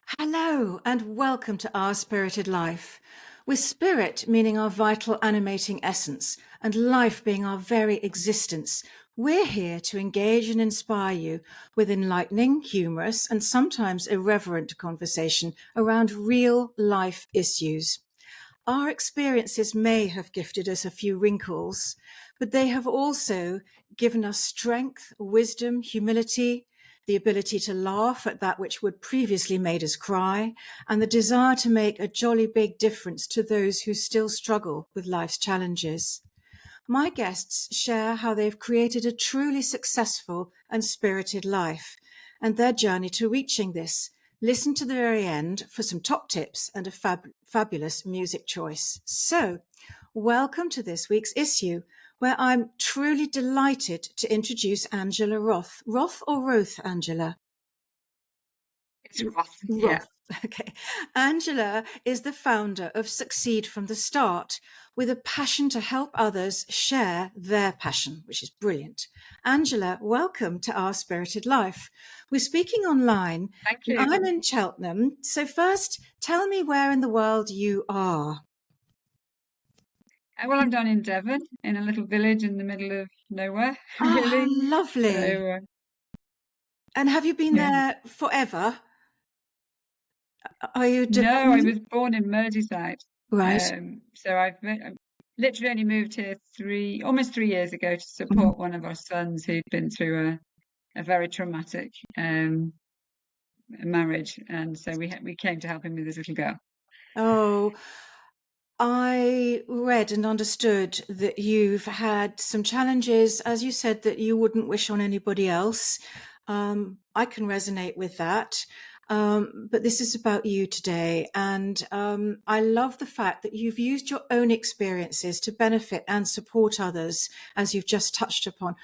Hello and welcome to Our Spirited Life. With spirit meaning our vital animating essence and life being our very existence, we're here to engage and inspire you with enlightening, humorous and sometimes irreverent conversation around real life issues. Our experiences may have gifted us a few wrinkles, but they have also given us strength, wisdom, humility, the ability to laugh at that which would previously made us cry, and the desire to make a jolly big difference to those who still struggle with life's challenges. My guests share how they've created a truly successful and spirited life and their journey to reaching this. Listen to the very end for some top tips and a fabulous music choice. So, welcome to this week's issue, where I'm truly delighted to introduce Angela Roth. Roth or Roth, Angela? It's Roth, yeah. Roth. Okay. Angela is the founder of Succeed from the Start, with a passion to help others share their passion, which is brilliant. Angela, welcome to Our Spirited Life. We're speaking online. Thank And you. I'm in Cheltenham. So first, tell me where in the world you are. Well, I'm down in Devon, in a little village in the middle of nowhere, Oh, how really. lovely. So, And have you been yeah. there forever? Are you No, I dependent? was born in Merseyside. Right. So I've literally only moved here almost 3 years ago to Mhm. support one of our sons who'd been through a very traumatic marriage, and so we came to help him with his little girl. Oh, I read and understood that you've had some challenges, as you said, that you wouldn't wish on anybody else. I can resonate with that. But this is about you today. And I love the fact that you've used your own experiences to benefit and support others, as you've just touched upon.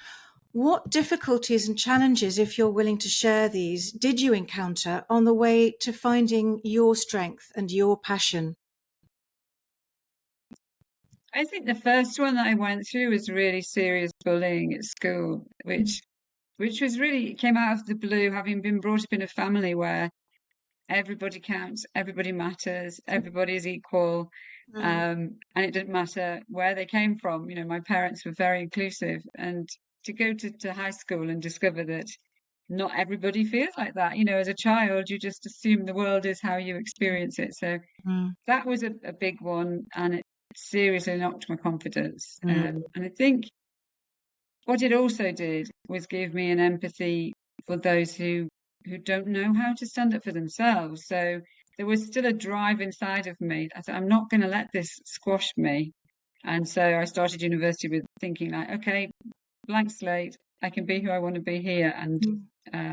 What difficulties and challenges, if you're willing to share these, did you encounter on the way to finding your strength and your passion? I think the first one that I went through was really serious bullying at school, which was really came out of the blue, having been brought up in a family where everybody counts, everybody matters, everybody is equal, Mm. and it didn't matter where they came from. My parents were very inclusive, and to go to high school and discover that not everybody feels like that. As a child, you just assume the world is how you experience it. So Mm. that was a big one, and it seriously knocked my confidence. Mm. And I think what it also did was give me an empathy for those who don't know how to stand up for themselves. So there was still a drive inside of me. I thought, I'm not going to let this squash me. And so I started university with thinking like, okay, blank slate. I can be who I want to be here, and Mm.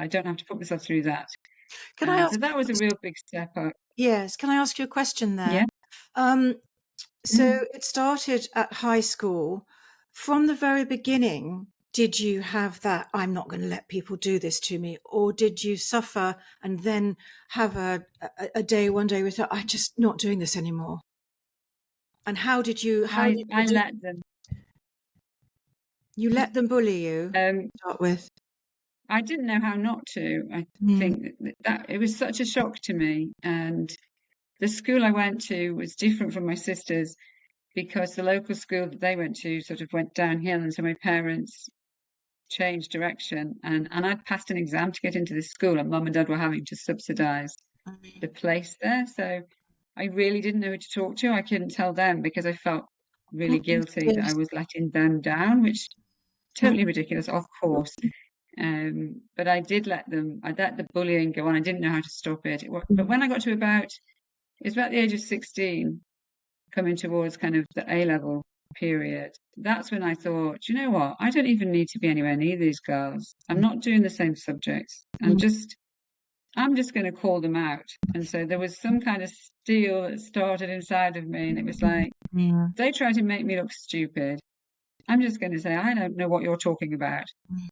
I don't have to put myself through that. Can I So ask? that was a real big step up. Yes. Can I ask you a question there? Yeah. Um, so Mm. it started at high school. From the very beginning, did you have that, I'm not going to let people do this to me? Or did you suffer and then have a day, one day with, I'm just not doing this anymore? And how I did you I do? let them. You let them bully you, Um, to start with. I didn't know how not to. I Mm. think that it was such a shock to me. And the school I went to was different from my sister's because the local school that they went to sort of went downhill. And so my parents changed direction. And I'd passed an exam to get into this school, and mum and dad were having to subsidize the place there. So I really didn't know who to talk to. I couldn't tell them because I felt really Mm. guilty that I Yes. was letting them down, which Mm. totally ridiculous, of course. But I let the bullying go on. I didn't know how to stop it. But when I got to it was about the age of 16, coming towards kind of the A level period, that's when I thought, you know what? I don't even need to be anywhere near these girls. I'm not doing the same subjects. Mm. I'm just going to call them out. And so there was some kind of steel that started inside of me, and it was like, Mm. they try to make me look stupid. I'm just going to say, I don't know what you're talking about,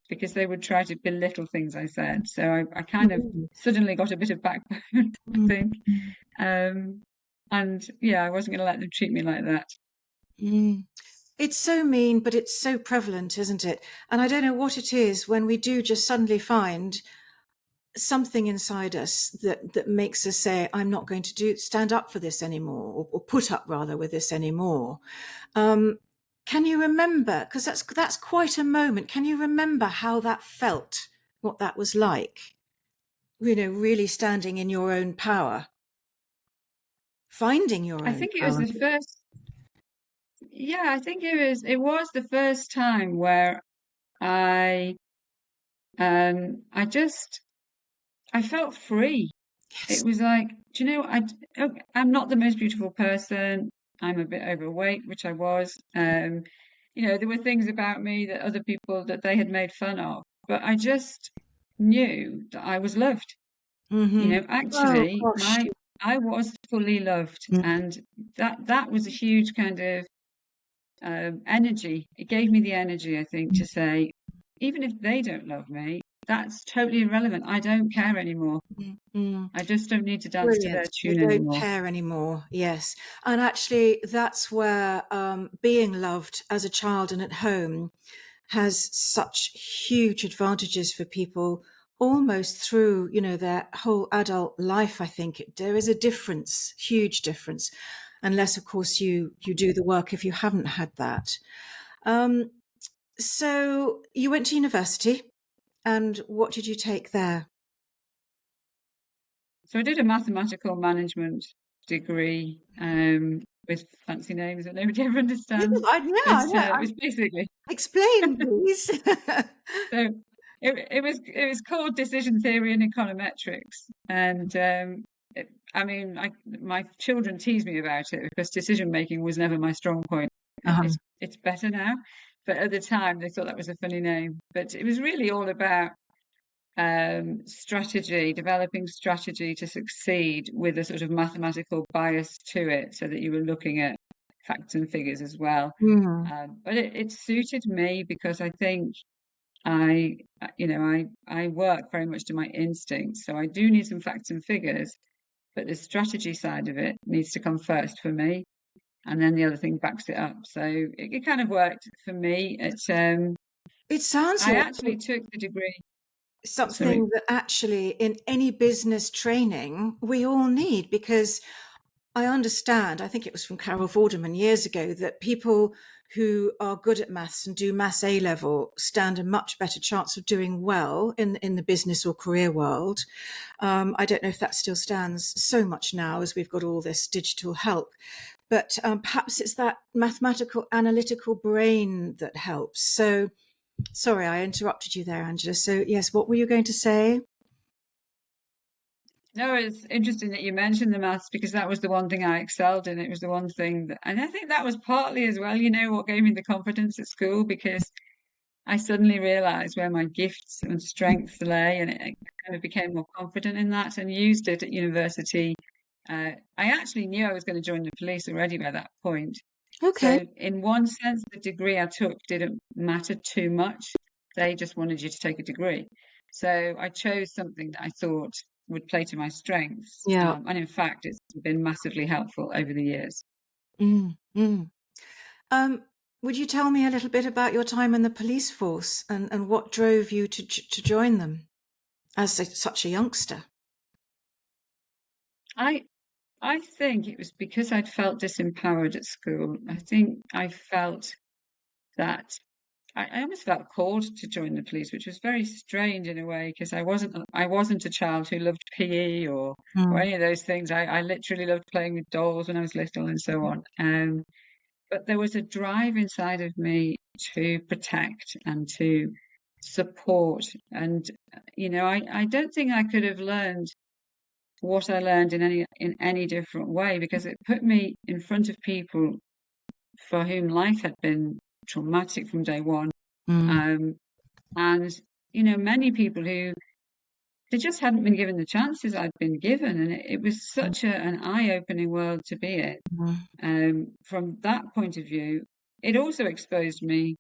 because they would try to belittle things I said. So I kind of Mm. suddenly got a bit of backbone, I Mm. think. Um, and yeah, I wasn't going to let them treat me like that. Mm. It's so mean, but it's so prevalent, isn't it? And I don't know what it is when we do just suddenly find something inside us that makes us say, I'm not going to stand up for this anymore, or put up rather with this anymore. Um, can you remember, because that's quite a moment, can you remember how that felt, what that was like? Really standing in your own power, finding your I own think it was power. the first, yeah, I think it was the first time where I, I just, I felt free. It Yes. was like, do you know, okay, I'm not the most beautiful person. I'm a bit overweight, which I was. There were things about me that other people that they had made fun of, but I just knew that I was loved. Mm-hmm. Oh Actually, gosh. my I was fully loved, Mm, and that was a huge kind of energy. It gave me the energy, I think, to say, even if they don't love me, that's totally irrelevant. I don't care anymore. mm, mm. I just don't need to dance to their Brilliant. You tune don't anymore. care anymore. Yes. And actually, that's where being loved as a child and at home has such huge advantages for people almost through, their whole adult life. I think there is a difference, huge difference, unless, of course, you do the work if you haven't had that. Um, so you went to university, and what did you take there? So I did a mathematical management degree with fancy names that nobody ever Yeah, understands. But I know. it was basically Explain, please. so it was called decision theory and econometrics, and my children tease me about it because decision making was never my strong point. Uh-huh. It's better now, but at the time they thought that was a funny name. But it was really all about strategy, developing strategy to succeed with a sort of mathematical bias to it, so that you were looking at facts and figures as well. Mm. But it suited me because I think I, I work very much to my instincts. So I do need some facts and figures, but the strategy side of it needs to come first for me. And then the other thing backs it up. So it kind of worked for me. It sounds I like actually took the degree. Sorry. something that actually in any business training we all need, because I understand, I think it was from Carol Vorderman years ago, that people who are good at maths and do maths A level stand a much better chance of doing well in the business or career world. I don't know if that still stands so much now as we've got all this digital help, but perhaps it's that mathematical analytical brain that helps. So sorry, I interrupted you there, Angela. So yes, what were you going to say? No, it's interesting that you mentioned the maths because that was the one thing I excelled in. It was the one thing that, and I think that was partly as well, what gave me the confidence at school because I suddenly realized where my gifts and strengths lay, and it kind of became more confident in that and used it at university. I actually knew I was going to join the police already by that point. Okay. So, in one sense, the degree I took didn't matter too much. They just wanted you to take a degree. So, I chose something that I thought would play to my strengths. Yeah. And in fact, it's been massively helpful over the years. Mm, mm. Um, would you tell me a little bit about your time in the police force, and what drove you to join them as such a youngster? I I think it was because I'd felt disempowered at school. I think I felt that I almost felt called to join the police, which was very strange in a way because I wasn't a child who loved PE or Mm, any of those things. I literally loved playing with dolls when I was little and so on. But there was a drive inside of me to protect and to support. And I don't think I could have learned what I learned in any different way because it put me in front of people for whom life had been traumatic from day one. mm, Um, and many people who they just hadn't been given the chances I'd been given, and it was such an eye-opening world to be in. mm. From that point of view, it also exposed me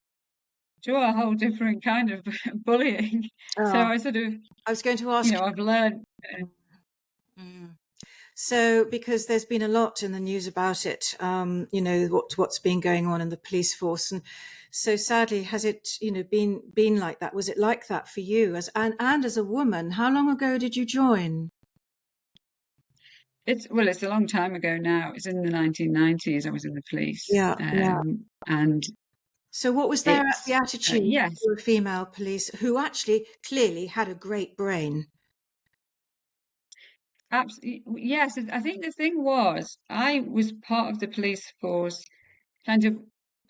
to a whole different kind of bullying. So Oh, I sort of, I was going to ask I've learned. you. Mm. So, because there's been a lot in the news about it, what's been going on in the police force, and so sadly, has it, been like that? Was it like that for you and as a woman? How long ago did you join? It's a long time ago now. It's in the 1990s. I was in the police, Yeah, yeah. and So, what was their the it's attitude yes, to a female police who actually clearly had a great brain? absolutely yes. I think the thing was I was part of the police force kind of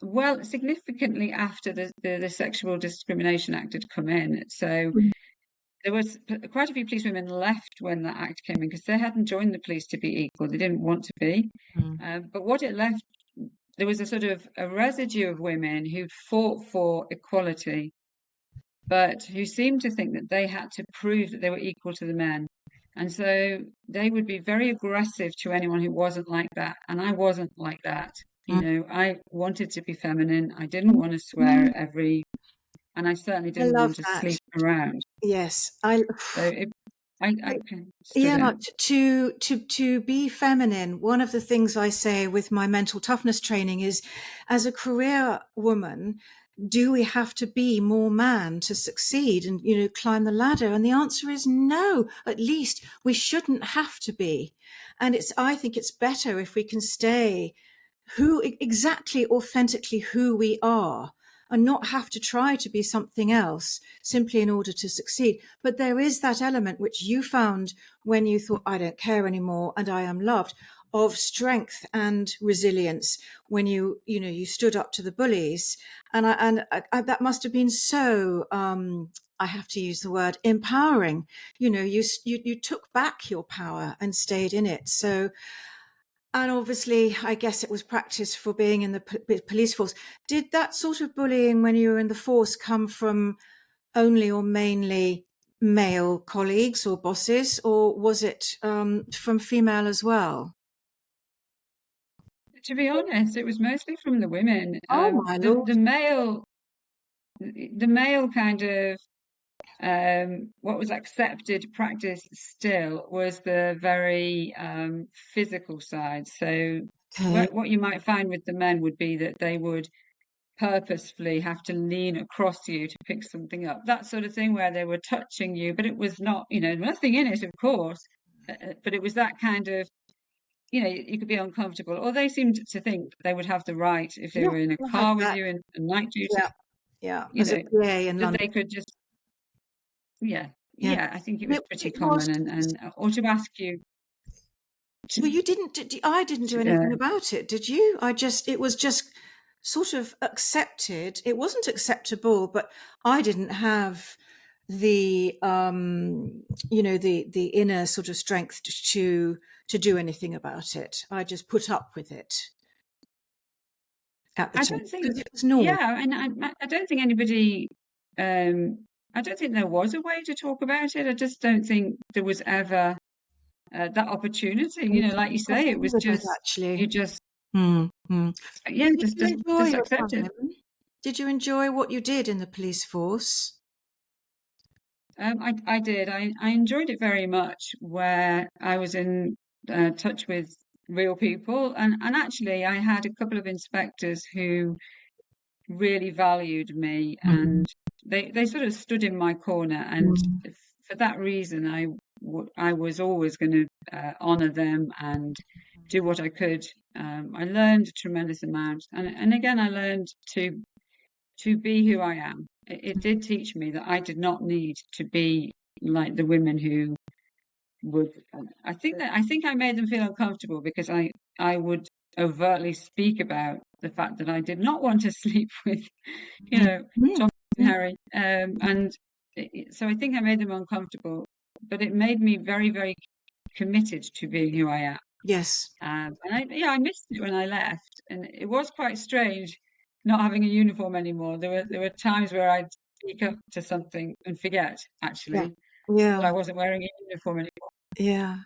well significantly after the Sexual Discrimination Act had come in. So Mm. there was quite a few policewomen left when that act came in because they hadn't joined the police to be equal. They didn't want to be. Mm. But what it left, there was a sort of a residue of women who fought for equality, but who seemed to think that they had to prove that they were equal to the men. And so they would be very aggressive to anyone who wasn't like that. And I wasn't like that. You Mm. know, I wanted to be feminine. I didn't want to swear Mm. at and I certainly I didn't love want to that. sleep around. Yes, So I kind of stood yeah, out. to be feminine. One of the things I say with my mental toughness training is, as a career woman, do we have to be more man to succeed and climb the ladder? And the answer is no. At least we shouldn't have to be. And I think it's better if we can stay exactly authentically who we are and not have to try to be something else simply in order to succeed. But there is that element which you found when you thought, I don't care anymore and I am loved, of strength and resilience when you stood up to the bullies. That must have been so, I have to use the word empowering. You took back your power and stayed in it. So, and obviously, I guess it was practice for being in the police force. Did that sort of bullying when you were in the force come from only or mainly male colleagues or bosses, or was it from female as well? To be honest, it was mostly from the women. Oh my lord! The male kind of what was accepted practice still was the very physical side. So Okay. what you might find with the men would be that they would purposefully have to lean across you to pick something up, that sort of thing, where they were touching you, but it was not, nothing in it, of course, but it was that kind of, you could be uncomfortable, or they seemed to think they would have the right if they Yeah, were in a I had car with that. you in night Yeah, duty, yeah. you As a know, PA in that London. they could just, yeah, Yeah, yeah, I think it but was it pretty was. common, and or to ask you Well, to, you didn't. I didn't do anything about it, did you? It was just sort of accepted. It wasn't acceptable, but I didn't have the, the inner sort of strength to do anything about it. I just put up with it at the I time don't think, because it was normal. yeah, and I don't think anybody, I don't think there was a way to talk about it. I just don't think there was ever that opportunity. Like you I say, it agree was with that just you actually. just Mm. yeah, Did you enjoy just your accept it. time? Did you enjoy what you did in the police force? I did. I enjoyed it very much. Where I was in touch with real people, and actually, I had a couple of inspectors who really valued me, Mm. and they sort of stood in my corner, and Mm. for that reason, I was always going to honor them and do what I could. I learned a tremendous amount, and again, I learned to be who I am. It did teach me that I did not need to be like the women who would. I think I made them feel uncomfortable because I would overtly speak about the fact that I did not want to sleep with, you Mm. know, Mm. Tom and Mm. Harry, and so I think I made them uncomfortable, but it made me very, very committed to being who I am. Yes. Yeah, I missed it when I left, and it was quite strange not having a uniform anymore. There were times where I'd speak up to something and forget Yeah. actually that Yeah. I wasn't wearing a uniform anymore. Yeah.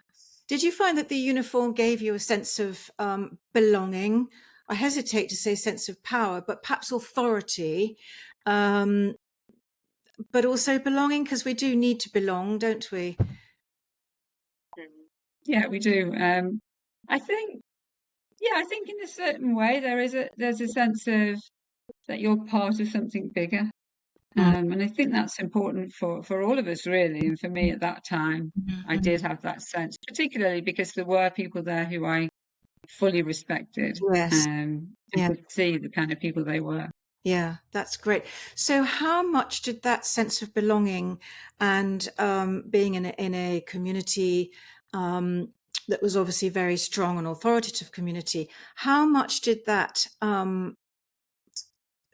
Did you find that the uniform gave you a sense of belonging? I hesitate to say sense of power, but perhaps authority, um, but also belonging, because we do need to belong, don't we? Yeah, we do. I think, yeah, I think in a certain way there's a sense of that you're part of something bigger. Mm, And I think that's important for all of us, really. And for me at that time, mm, I mm. did have that sense, particularly because there were people there who I fully respected, Yes. and Yeah. could see the kind of people they were. Yeah, that's great. So, how much did that sense of belonging and being in a community that was obviously very strong and authoritative community, how much did that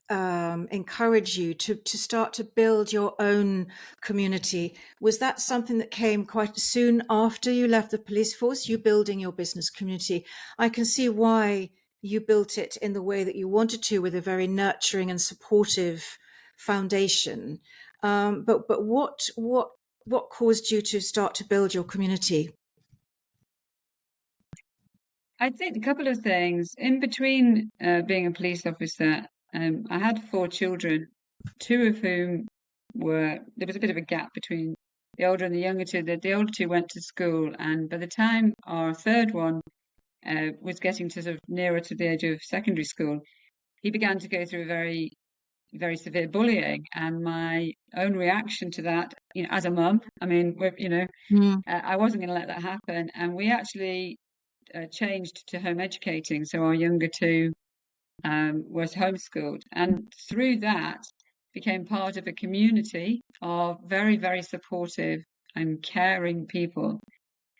encourage you to start to build your own community? Was that something that came quite soon after you left the police force, you building your business community? I can see why you built it in the way that you wanted to, with a very nurturing and supportive foundation. But what caused you to start to build your community? I think a couple of things. In between being a police officer, I had four children, two of whom there was a bit of a gap between the older and the younger two. The older two went to school, and by the time our third one was getting to sort of nearer to the age of secondary school, he began to go through a very severe bullying. And my own reaction to that, as a mum, I mean, Mm, I wasn't going to let that happen. And we actually changed to home educating. So our younger two was homeschooled. And through that, became part of a community of very supportive and caring people.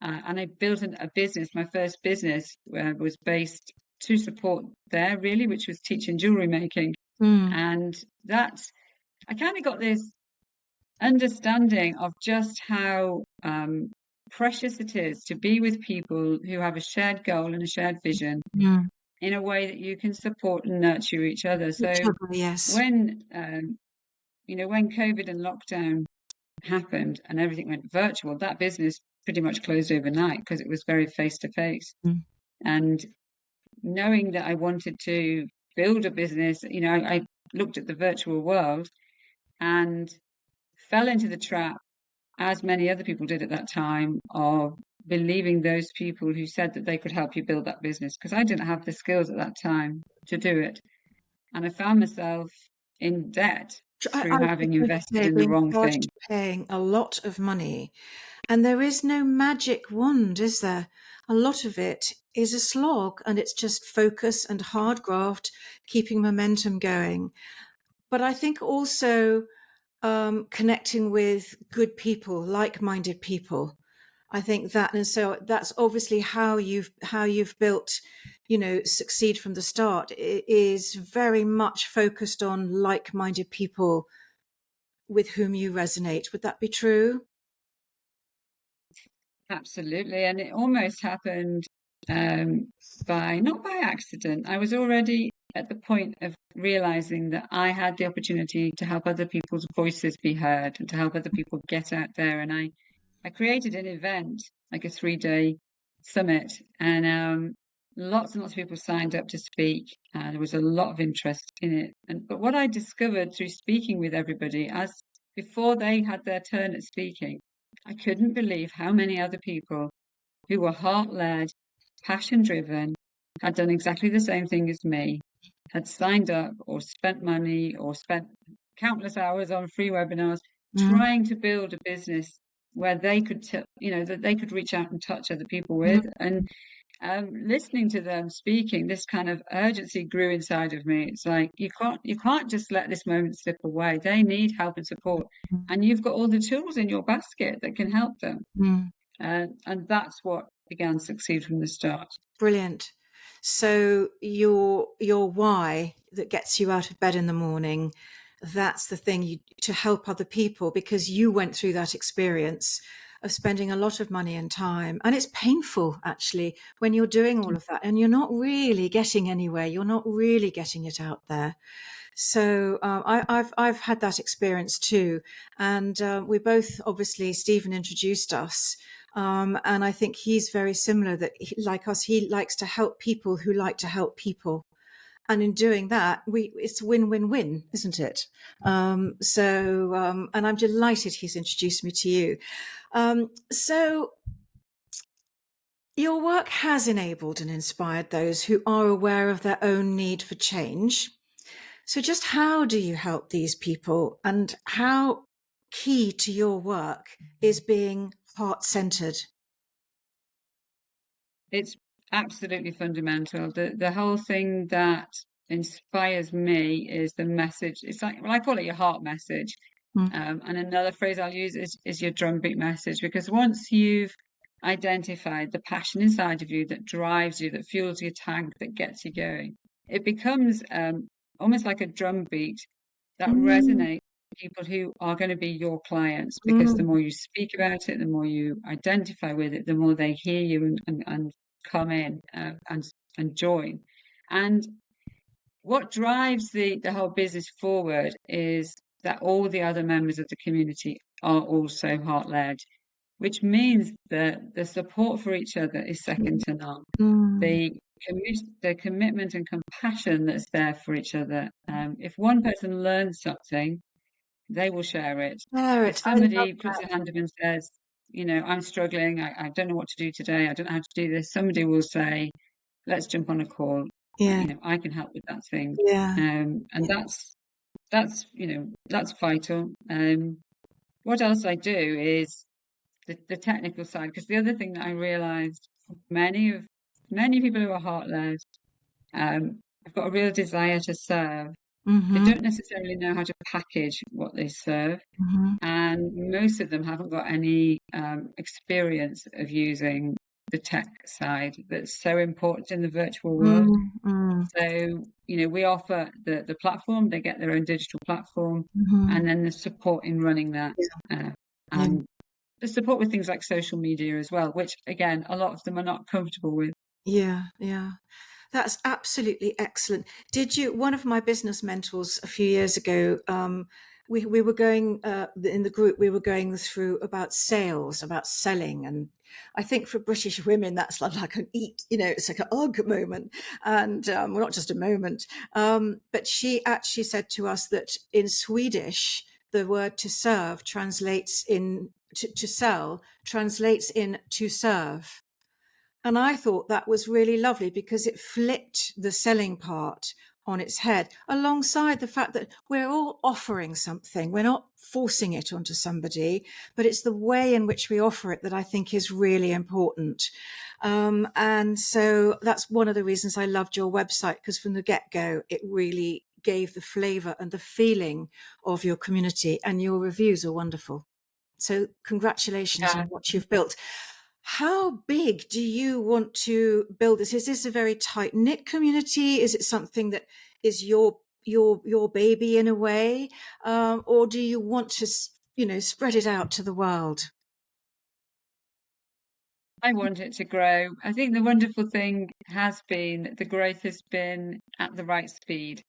And I built a business. My first business was based to support there, really, which was teaching jewelry making. mm, And that's, I kind of got this understanding of just how precious it is to be with people who have a shared goal and a shared vision mm. in a way that you can support and nurture each other. Each So other, yes. when when COVID and lockdown happened and everything went virtual, that business pretty much closed overnight because it was very face to face. Mm, And knowing that I wanted to build a business, I looked at the virtual world and fell into the trap, as many other people did at that time, of believing those people who said that they could help you build that business, because I didn't have the skills at that time to do it. And I found myself in debt I through was having just going to invested say, in the being wrong charged thing. paying a lot of money. And there is no magic wand, is there? A lot of it is a slog, and it's just focus and hard graft, keeping momentum going. But I think also connecting with good people, like-minded people. I think that, and so that's obviously how you've built, succeed from the start. It is very much focused on like-minded people with whom you resonate. Would that be true? Absolutely. And it almost happened um, not by accident. I was already at the point of realizing that I had the opportunity to help other people's voices be heard and to help other people get out there. And I created an event, like a 3-day summit, and lots and lots of people signed up to speak. There was a lot of interest in it. But what I discovered through speaking with everybody, as before they had their turn at speaking, I couldn't believe how many other people who were heart-led, passion-driven, had done exactly the same thing as me, had signed up or spent money or spent countless hours on free webinars Mm, trying to build a business where they could, that they could reach out and touch other people mm, with. And listening to them speaking, this kind of urgency grew inside of me. It's like you can't just let this moment slip away. They need help and support, and you've got all the tools in your basket that can help them. mm. And that's what began Succeed from the start. Brilliant. So your why that gets you out of bed in the morning, that's the thing to help other people, because you went through that experience of spending a lot of money and time. And it's painful actually when you're doing all of that and you're not really getting anywhere. You're not really getting it out there. So I've had that experience too, and we both, obviously Stephen introduced us, and I think he's very similar. That like us, he likes to help people who like to help people, and in doing that, it's win-win-win, isn't it? And I'm delighted he's introduced me to you. So Your work has enabled and inspired those who are aware of their own need for change. So, just how do you help these people, and how key to your work is being heart centered? It's absolutely fundamental. The whole thing that inspires me is the message. It's like, well, I call it your heart message. Mm. And another phrase I'll use is your drumbeat message, because once you've identified the passion inside of you that drives you, that fuels your tank, that gets you going, it becomes almost like a drumbeat that Mm, resonates with people who are going to be your clients, because the mm, more you speak about it, the more you identify with it, the more they hear you and come in and join. And what drives the whole business forward is that all the other members of the community are also heart led, which means that the support for each other is second to none. mm. The the commitment and compassion that's there for each other. If one person learns something, they will share it. Share If it. I love somebody puts that. their hand up and says, I'm struggling, I don't know what to do today, I don't know how to do this, somebody will say, let's jump on a call. Yeah, I can help with that thing. yeah. And that's vital. What else I do is the technical side, because the other thing that I realized, many people who are heart led, have got a real desire to serve. They Mm-hmm, don't necessarily know how to package what they serve, mm-hmm, and most of them haven't got any experience of using the tech side that's so important in the virtual world. mm-hmm, So, we offer the platform, they get their own digital platform, mm-hmm. and then the support in running that. Yeah, Uh, yeah, and the support with things like social media as well, which again, a lot of them are not comfortable with. yeah, yeah. That's absolutely excellent. Did you, one of my business mentors a few years ago, we were going, in the group, we were going through about sales, about selling. And I think for British women, that's like an it's like an ugh moment. And well, not just a moment. But she actually said to us that in Swedish, the word to serve translates in, to sell translates in to serve. And I thought that was really lovely because it flipped the selling part on its head, alongside the fact that we're all offering something. We're not forcing it onto somebody, but it's the way in which we offer it that I think is really important. And so that's one of the reasons I loved your website, because from the get go, it really gave the flavor and the feeling of your community, and your reviews are wonderful. So congratulations on Yeah, what you've built. How big do you want to build this? Is this a very tight knit community? Is it something that is your baby in a way, or do you want to spread it out to the world? I want it to grow. I think the wonderful thing has been that the growth has been at the right speed.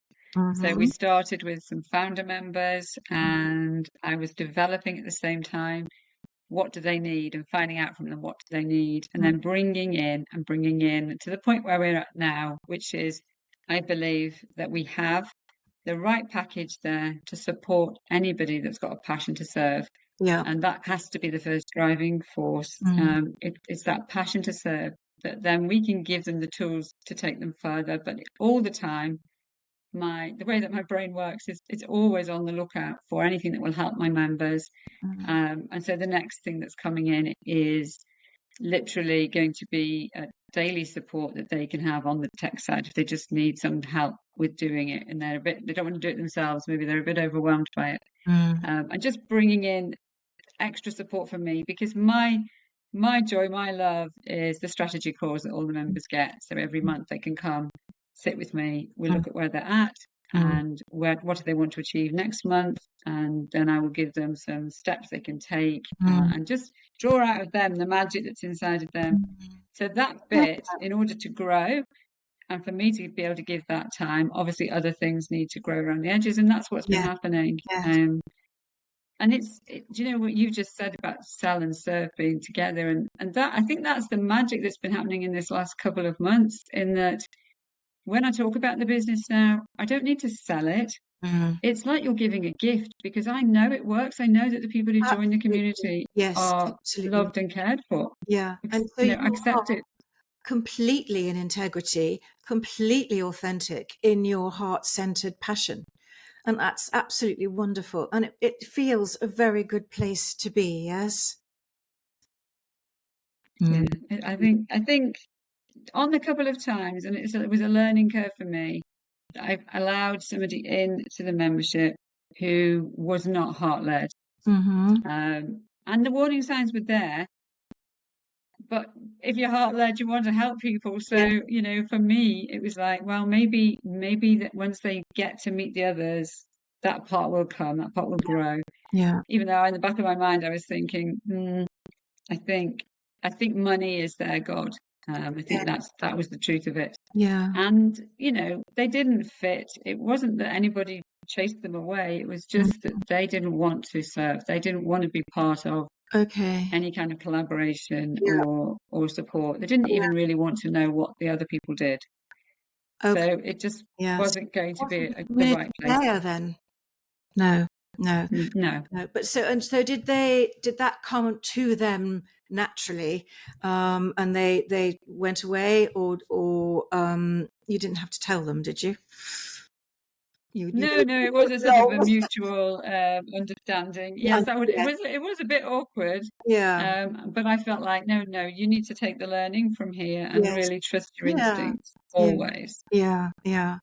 So we Mm-hmm. started with some founder members, and I was developing at the same time what do they need and finding out from them what do they need, and then bringing in to the point where we're at now, which is I believe that we have the right package there to support anybody that's got a passion to serve. Yeah. And that has to be the first driving force. Mm, It's that passion to serve that then we can give them the tools to take them further. But all the time, the way that my brain works is it's always on the lookout for anything that will help my members. mm, And so the next thing that's coming in is literally going to be a daily support that they can have on the tech side if they just need some help with doing it and they don't want to do it themselves, maybe they're a bit overwhelmed by it. mm, And just bringing in extra support from me, because my joy, my love is the strategy calls that all the members get. So every month they can come, sit with me, we mm, look at where they're at mm, and what do they want to achieve next month, and then I will give them some steps they can take, mm, and just draw out of them the magic that's inside of them. mm. So that Love bit, that. in order to grow and for me to be able to give that time, obviously other things need to grow around the edges, and that's what's been Yeah, happening. yeah, And do you know what you just said about sell and serve being together? And that, I think that's the magic that's been happening in this last couple of months, in that when I talk about the business now, I don't need to sell it. mm. It's like you're giving a gift, because I know it works. I know that the people who join the Absolutely. community Yes, are absolutely. loved and cared for. Yeah. And so Accept it. completely in integrity, completely authentic in your heart-centered passion. And that's absolutely wonderful. And it feels a very good place to be, yes? Yeah, Mm. I think on the couple of times, and it was a learning curve for me, that I've allowed somebody into the membership who was not heart-led. Mm-hmm. And the warning signs were there, but if you're heart-led, you want to help people. So, Yeah, for me, it was like, well, maybe that once they get to meet the others, that part will come, that part will grow. yeah, Even though in the back of my mind, I was thinking, I think, I think money is their God. I think yeah, that was the truth of it. yeah. And, they didn't fit. It wasn't that anybody chased them away. It was Mm. just that they didn't want to serve. They didn't want to be part of Okay. any kind of collaboration Yeah, or support. They didn't even yeah. really want to know what the other people did. So Okay. it just Yeah. So wasn't going to be wasn't a the community right place. player then? No, no, No. no. But so did that come to them naturally? And they went away, or you didn't have to tell them, did you? You No, no, it was a sort of a roll. mutual understanding. Yeah, Yes, that would yeah, it was a bit awkward, yeah. but I felt like no, no, you need to take the learning from here and Yes. really trust your Yeah. instincts Yeah. always. Yeah. Yeah.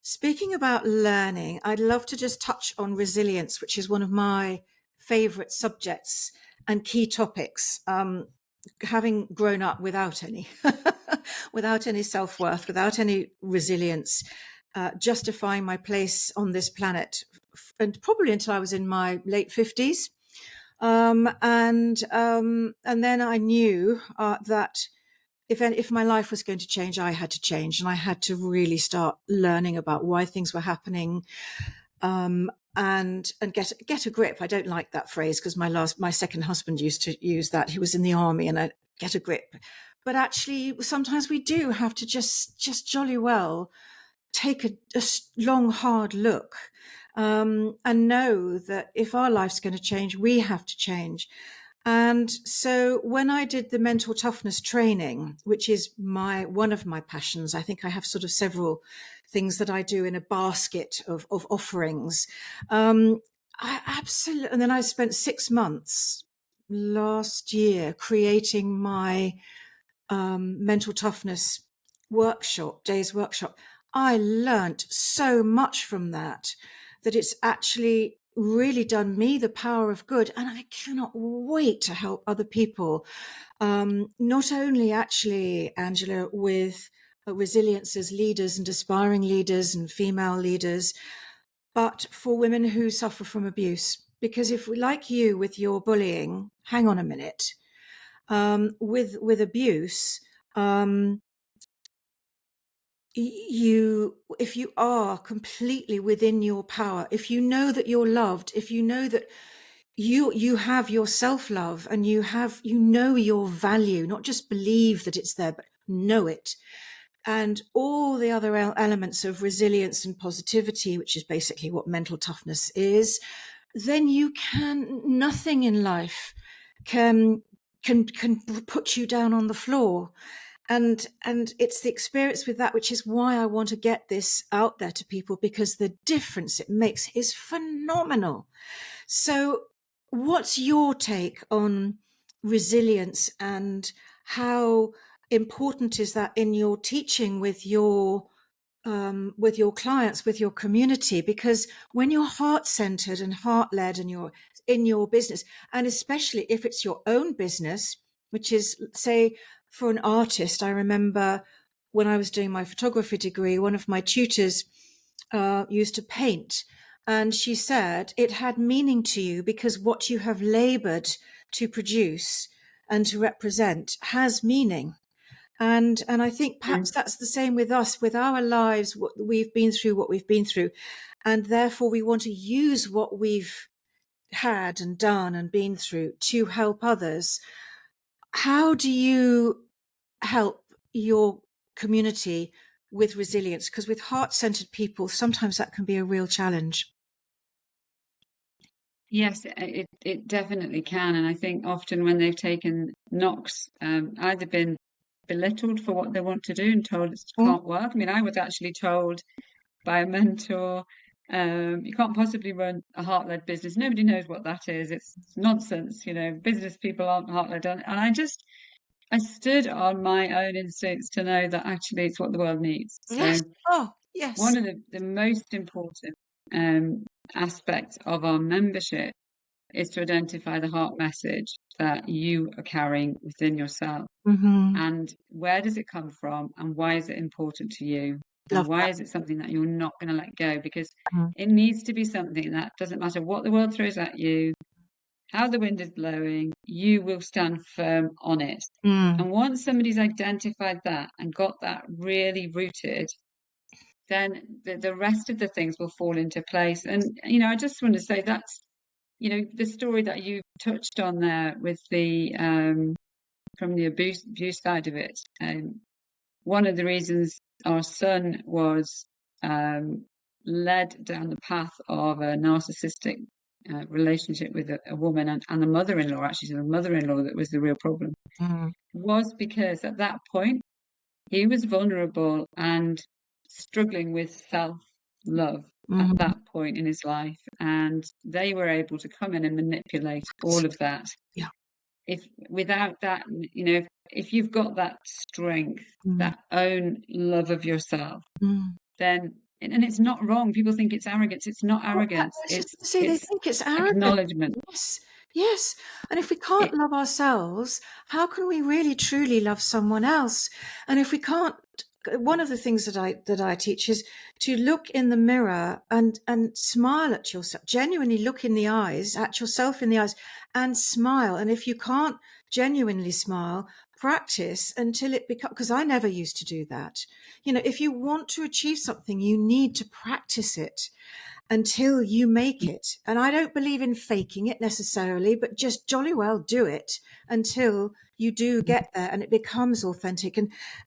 Speaking about learning, I'd love to just touch on resilience, which is one of my favorite subjects and key topics. Having grown up without any, without any self-worth, without any resilience, justifying my place on this planet, and probably until I was in my late 50s. And then I knew that if my life was going to change, I had to change, and I had to really start learning about why things were happening, and get a grip. I don't like that phrase because my second husband used to use that. He was in the army, and I get a grip. But actually, sometimes we do have to just jolly well take a long, hard look, and know that if our life's going to change, we have to change. And so when I did the mental toughness training, which is one of my passions, I think I have sort of several things that I do in a basket of offerings. I absolutely, and then I spent 6 months last year creating my mental toughness day's workshop. I learnt so much from that it's actually really done me the power of good. And I cannot wait to help other people. Not only actually, Angela, with resilience as leaders and aspiring leaders and female leaders, but for women who suffer from abuse. Because if we, like you with your bullying, hang on a minute, with abuse, um, if you are completely within your power, if you know that you're loved, if you know that you have your self-love, and you know your value, not just believe that it's there, but know it, and all the other elements of resilience and positivity, which is basically what mental toughness is, then nothing in life can put you down on the floor. And it's the experience with that, which is why I want to get this out there to people, because the difference it makes is phenomenal. So what's your take on resilience, and how important is that in your teaching with your clients, with your community? Because when you're heart-centered and heart-led, and you're in your business, and especially if it's your own business, which is, say, for an artist, I remember when I was doing my photography degree, one of my tutors used to paint, and she said it had meaning to you because what you have labored to produce and to represent has meaning. And I think Mm. perhaps that's the same with us, with our lives, what we've been through, and therefore we want to use what we've had and done and been through to help others. How do you help your community with resilience? Because with heart-centered people, sometimes that can be a real challenge. Yes, it definitely can. And I think often when they've taken knocks, either been belittled for what they want to do and told it Mm. can't work. I mean, I was actually told by a mentor, you can't possibly run a heart-led business. Nobody knows what that is. It's nonsense. Business people aren't heart-led. And I stood on my own instincts to know that actually it's what the world needs. Yes. So Oh, one yes. of the most important um, aspects of our membership is to identify the heart message that you are carrying within yourself. Mm-hmm. And where does it come from? And why is it important to you? And Love why that. is it something that you're not going to let go? Because Mm. it needs to be something that doesn't matter what the world throws at you, how the wind is blowing, you will stand firm on it. Mm. And once somebody's identified that and got that really rooted, then the rest of the things will fall into place. And, I just want to say that's, the story that you touched on there with the, from the abuse side of it. One of the reasons our son was led down the path of a narcissistic relationship with a woman and a mother-in-law, actually, so the mother-in-law that was the real problem, Mm. was because at that point he was vulnerable and struggling with self-love at Mm. that point in his life, and they were able to come in and manipulate all of that. Yeah. If without that, if you've got that strength, Mm. that own love of yourself, Mm. then and it's not wrong. People think it's arrogance. It's not Oh, I arrogance. was just It's gonna say they it's think it's arrogant. acknowledgement. Yes, yes. And if we can't It love ourselves, how can we really truly love someone else? And if we can't, one of the things that I teach is to look in the mirror and smile at yourself. Genuinely look in the eyes at yourself in the eyes and smile. And if you can't genuinely smile, practice until it becomes. Because I never used to do that. If you want to achieve something, you need to practice it until you make it. And I don't believe in faking it necessarily, but just jolly well do it until you do get there and it becomes authentic.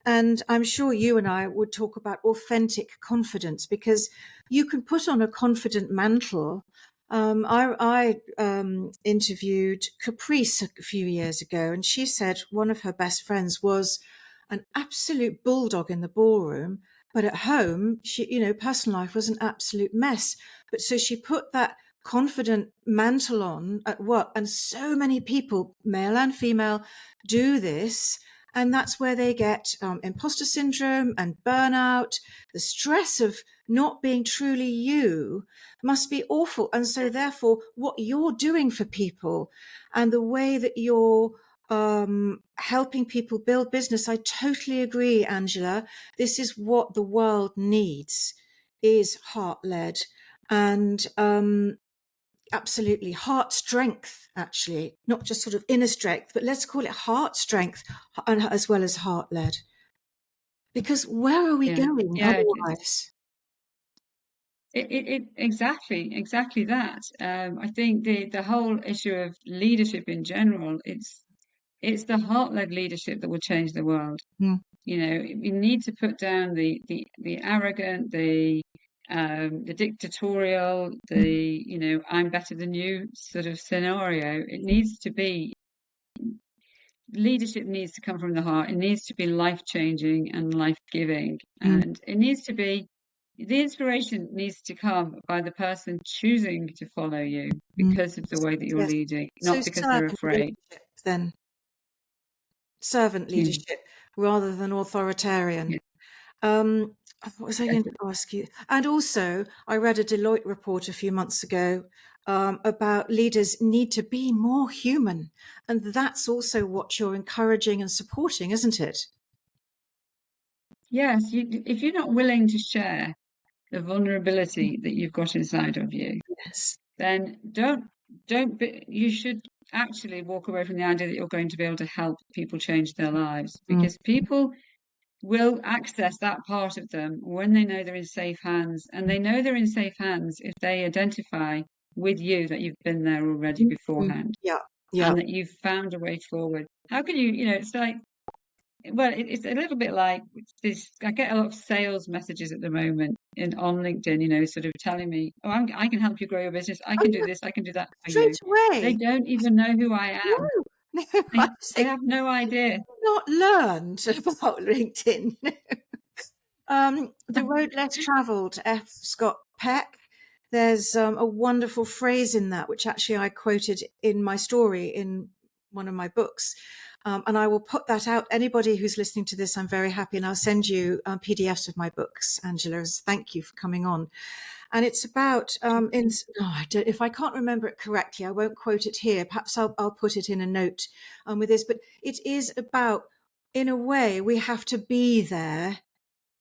And I'm sure you and I would talk about authentic confidence, because you can put on a confident mantle. I interviewed Caprice a few years ago, and she said one of her best friends was an absolute bulldog in the ballroom, but at home, personal life was an absolute mess. But so she put that confident mantle on at work. And so many people, male and female, do this. And that's where they get imposter syndrome and burnout. The stress of not being truly you must be awful. And so therefore, what you're doing for people and the way that you're helping people build business, I totally agree, Angela. This is what the world needs, is heart-led and absolutely heart strength, actually, not just sort of inner strength, but let's call it heart strength as well as heart-led. Because where are we yeah going yeah otherwise? exactly that. I think the whole issue of leadership in general, it's the heart-led leadership that will change the world. Mm. We need to put down the arrogant, the dictatorial, I'm better than you sort of scenario. It needs to be leadership needs to come from the heart. It needs to be life-changing and life-giving, Mm. and it needs to be the inspiration needs to come by the person choosing to follow you Mm. because of the way that you're Yes. leading, So not because they're servant afraid. leadership then, servant Mm. leadership rather than authoritarian. Yeah. Um, what was I going to ask you? And also, I read a Deloitte report a few months ago about leaders need to be more human. And that's also what you're encouraging and supporting, isn't it? Yes, if you're not willing to share the vulnerability that you've got inside of you, Yes. then you should actually walk away from the idea that you're going to be able to help people change their lives, Mm. because people will access that part of them when they know they're in safe hands. And they know they're in safe hands if they identify with you that you've been there already Mm. beforehand Yeah. Yeah. and that you've found a way forward. How can it's like, well, it's a little bit like this. I get a lot of sales messages at the moment on LinkedIn, sort of telling me, "Oh, I can help you grow your business. I Oh, can do yeah. this. I can do that for Straight you." They away. don't even know who I No, am. I I, was I thinking, have no idea. not learned about LinkedIn. The Road Less Travelled, F. Scott Peck. There's a wonderful phrase in that, which actually I quoted in my story in one of my books. And I will put that out. Anybody who's listening to this, I'm very happy. And I'll send you PDFs of my books, Angela. Thank you for coming on. And it's about, if I can't remember it correctly, I won't quote it here. Perhaps I'll put it in a note with this. But it is about, in a way, we have to be there,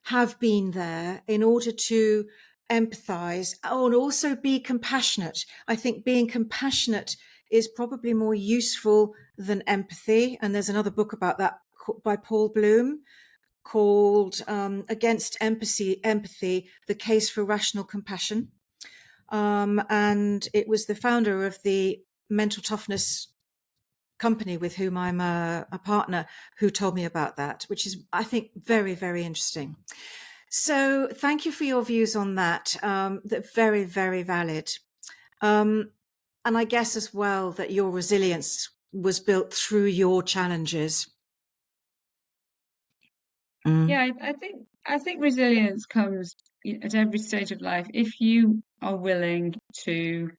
have been there in order to empathize and also be compassionate. I think being compassionate is probably more useful than empathy. And there's another book about that by Paul Bloom called Against Empathy, The Case for Rational Compassion. And it was the founder of the mental toughness company with whom I'm a partner who told me about that, which is, I think, very, very interesting. So thank you for your views on that. They're very, very valid. And I guess as well that your resilience was built through your challenges. Yeah, I think resilience comes at every stage of life if you are willing to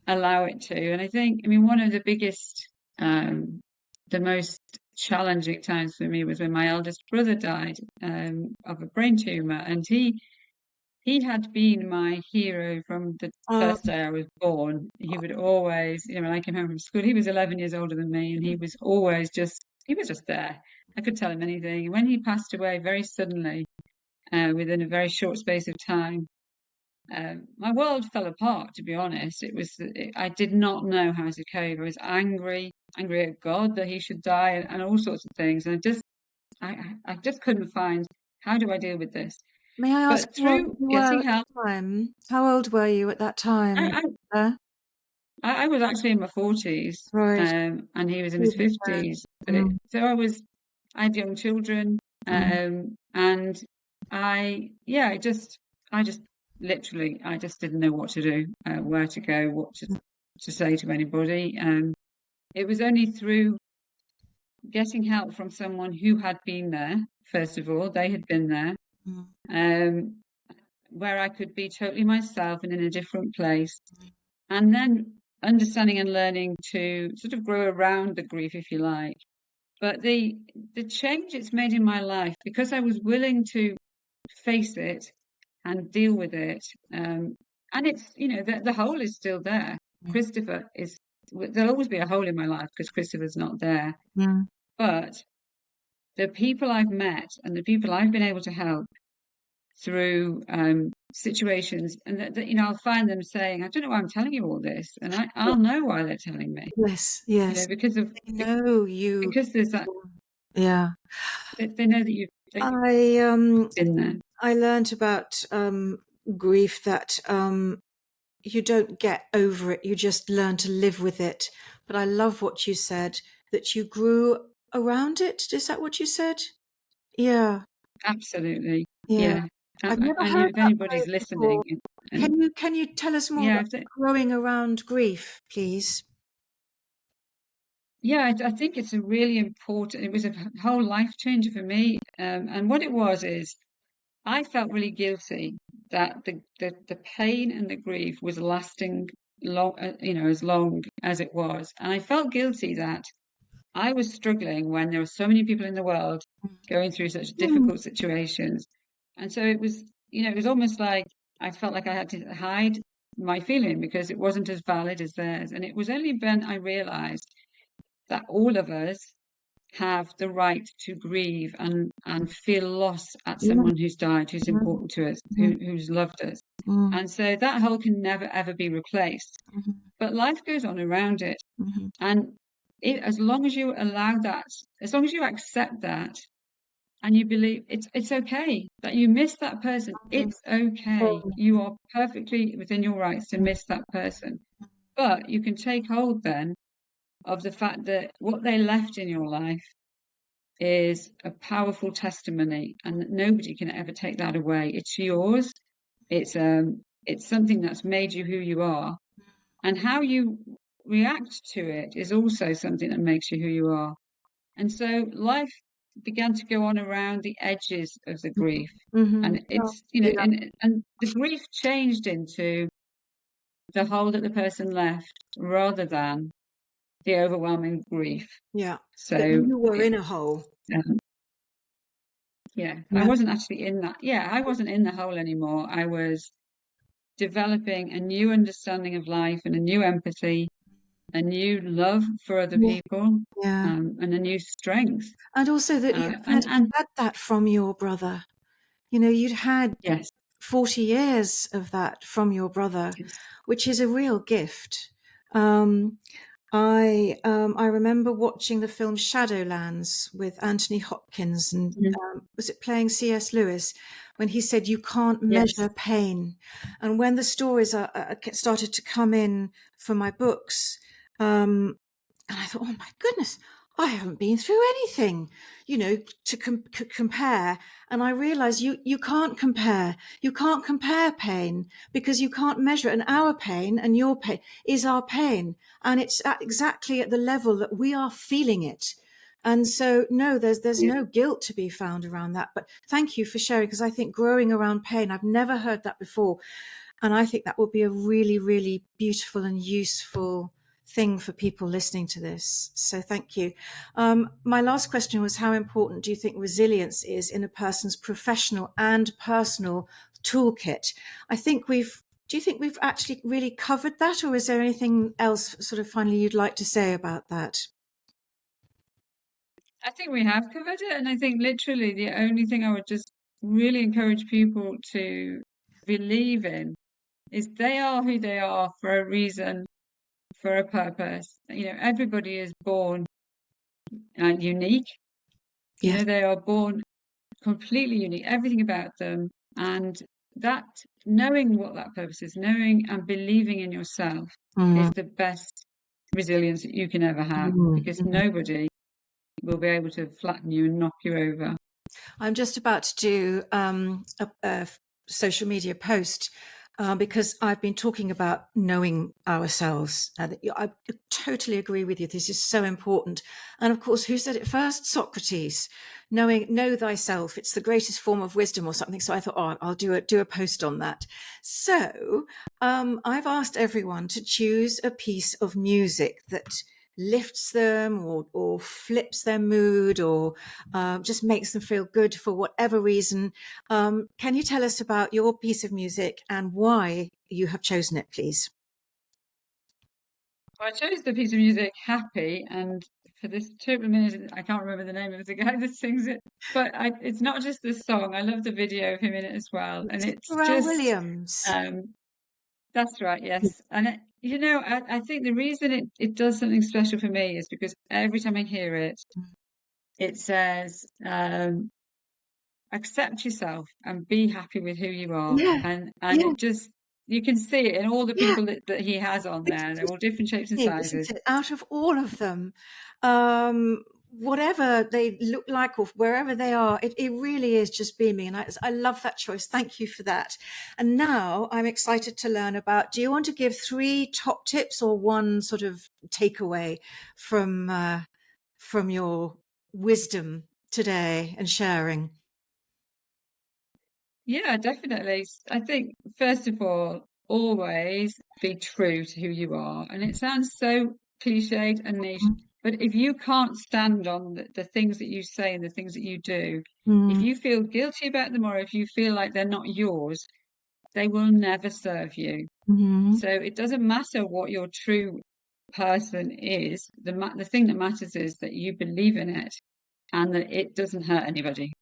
allow it to. And I mean, one of the biggest, the most challenging times for me was when my eldest brother died of a brain tumor, and he had been my hero from the Um, first day I was born. He would always, when I came home from school, he was 11 years older than me, and he was just there. I could tell him anything. And when he passed away very suddenly, within a very short space of time, my world fell apart, to be honest. I did not know how to cope. I was angry at God that he should die, and all sorts of things. And I just couldn't find, how do I deal with this? may I ask But how old through you were getting at help, the time? How old were you at that time? I, Uh, I was actually in my 40s, right. and he was in his Really sad. 50s. Mm, I had young children, mm, and I just literally, I just didn't know what to do, where to go, to say to anybody. It was only through getting help from someone who had been there, first of all, they had been there, mm, um, where I could be totally myself and in a different place. And then understanding and learning to sort of grow around the grief, if you like. But the change it's made in my life, because I was willing to face it and deal with it, and it's, the hole is still there. mm, Christopher is There'll always be a hole in my life because Christopher's not there. mm. But the people I've met and the people I've been able to help through situations, and I'll find them saying, I don't know why I'm telling you all this, and I'll know why they're telling me, Yes, yes. because of I know you. because there's that, Yeah. they know that you've I been there. I learned about grief that you don't get over it, you just learn to live with it. But I love what you said, that you grew around it. Is that what you said? Yeah, Absolutely, yeah. yeah. I've never And heard if that anybody's phrase listening, before. and Can you tell us more yeah, about growing around grief, please? yeah, I think it's a really important. It was a whole life changer for me, and what it was is I felt really guilty that the pain and the grief was lasting long, as long as it was, and I felt guilty that I was struggling when there were so many people in the world going through such Mm, difficult situations. And so it was almost like I felt like I had to hide my feeling because it wasn't as valid as theirs. And it was only when I realized that all of us have the right to grieve and feel loss at mm, someone who's died, who's mm, important to us, mm, who's loved us. mm, And so that hole can never ever be replaced. mhm, But life goes on around it. mhm, And as long as you allow that, as long as you accept that, and you believe it's okay that you miss that person, mhm, it's okay. mhm, You are perfectly within your rights to miss that person. But you can take hold then of the fact that what they left in your life is a powerful testimony, and that nobody can ever take that away. It's yours. It's something that's made you who you are, and how you react to it is also something that makes you who you are. And so life began to go on around the edges of the grief. Mm-hmm. And Oh, it's, you know, yeah. and the grief changed into the hole that the person left rather than the overwhelming grief. Yeah. But So, you were in a hole. um, yeah, I Yeah. wasn't actually in that. Yeah, I wasn't in the hole anymore. I was developing a new understanding of life and a new empathy, a new love for other Yeah. people, Yeah. and a new strength. And also that And had that from your brother. You know, you'd had yes, 40 years of that from your brother, yes, which is a real gift. Um, I remember watching the film Shadowlands with Anthony Hopkins, and mhm, was it playing C.S. Lewis, when he said you can't yes, measure pain. And when the stories started to come in for my books, and I thought, oh my goodness, I haven't been through anything, you know, to compare. And I realized you can't compare. You can't compare pain because you can't measure it. And our pain and your pain is our pain. And it's exactly at the level that we are feeling it. And so, no, there's yeah. no guilt to be found around that. But thank you for sharing, because I think growing around pain, I've never heard that before. And I think that would be a really, really beautiful and useful thing for people listening to this. So thank you. My last question was, how important do you think resilience is in a person's professional and personal toolkit? Do you think we've actually really covered that, or is there anything else sort of finally you'd like to say about that? I think we have covered it, and I think literally the only thing I would just really encourage people to believe in is they are who they are for a reason, for a purpose. You know, everybody is born unique. You Yes. know, they are born completely unique, everything about them. And that knowing what that purpose is, knowing and believing in yourself Mm, is the best resilience that you can ever have mm, because mm. nobody will be able to flatten you and knock you over. I'm just about to do a social media post because I've been talking about knowing ourselves. I totally agree with you. This is so important. And of course, who said it first? Socrates. Know thyself. It's the greatest form of wisdom or something. So I thought, oh, I'll do a post on that. So I've asked everyone to choose a piece of music that lifts them or flips their mood or just makes them feel good for whatever reason. Can you tell us about your piece of music and why you have chosen it, please? I chose the piece of music Happy, and for this 2 minutes, I can't remember the name of the guy that sings it, but it's not just the song. I love the video of him in it as well. And Is it it's Pharrell just, Williams? um, that's right, yes. And I think the reason it does something special for me is because every time I hear it, it says, accept yourself and be happy with who you are. Yeah, And yeah, it just, you can see it in all the yeah. people that he has on It's there. They're just all different shapes and beaming, isn't sizes. it? Out of all of them, whatever they look like or wherever they are, it really is just beaming. And I love that choice. Thank you for that. And now I'm excited to learn about, do you want to give 3 top tips or one sort of takeaway from your wisdom today and sharing? Yeah, definitely. I think, first of all, always be true to who you are. And it sounds so cliched and niche, but if you can't stand on the things that you say and the things that you do, if Mm, you feel guilty about them or if you feel like they're not yours, they will never serve you. mm, So it doesn't matter what your true person is. The thing that matters is that you believe in it and that it doesn't hurt anybody,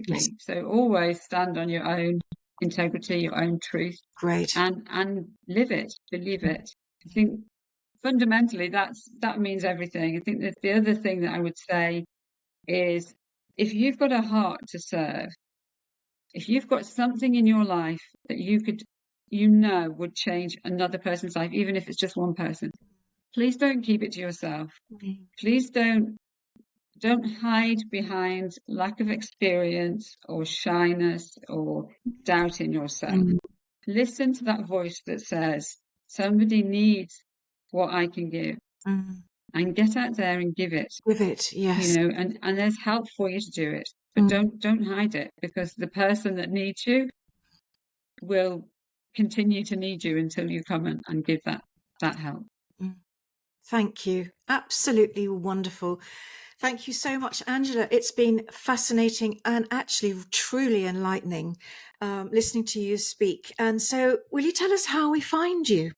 yes, basically. So always stand on your own integrity, your own truth, great. and live it, believe it. I think fundamentally that means everything. I think that the other thing that I would say is if you've got a heart to serve, if you've got something in your life that would change another person's life, even if it's just one person, please don't keep it to yourself. Mm, Please don't hide behind lack of experience or shyness or doubt in yourself. mm, Listen to that voice that says somebody needs what I can give, Mm. and get out there and give it, With it, yes. and there's help for you to do it, but Mm, don't hide it, because the person that needs you will continue to need you until you come and give that help. mm. Thank you. Absolutely wonderful. Thank you so much, Angela. It's been fascinating and actually truly enlightening listening to you speak. And so, will you tell us how we find you?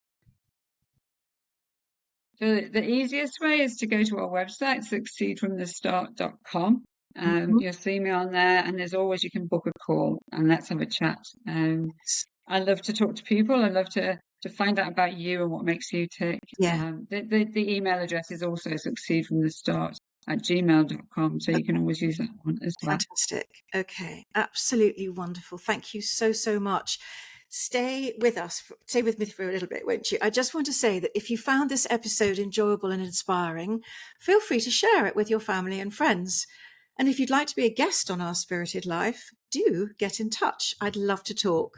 The easiest way is to go to our website, succeedfromthestart.com. Mhm. You'll see me on there, and there's always, you can book a call and let's have a chat. I love to talk to people. I love to find out about you and what makes you tick. Yeah. The email address is also succeedfromthestart@gmail.com, so you can always use that one as well. Fantastic. Okay. Absolutely wonderful. Thank you so, so much. Stay with us. Stay with me for a little bit, won't you? I just want to say that if you found this episode enjoyable and inspiring, feel free to share it with your family and friends. And if you'd like to be a guest on Our Spirited Life, do get in touch. I'd love to talk.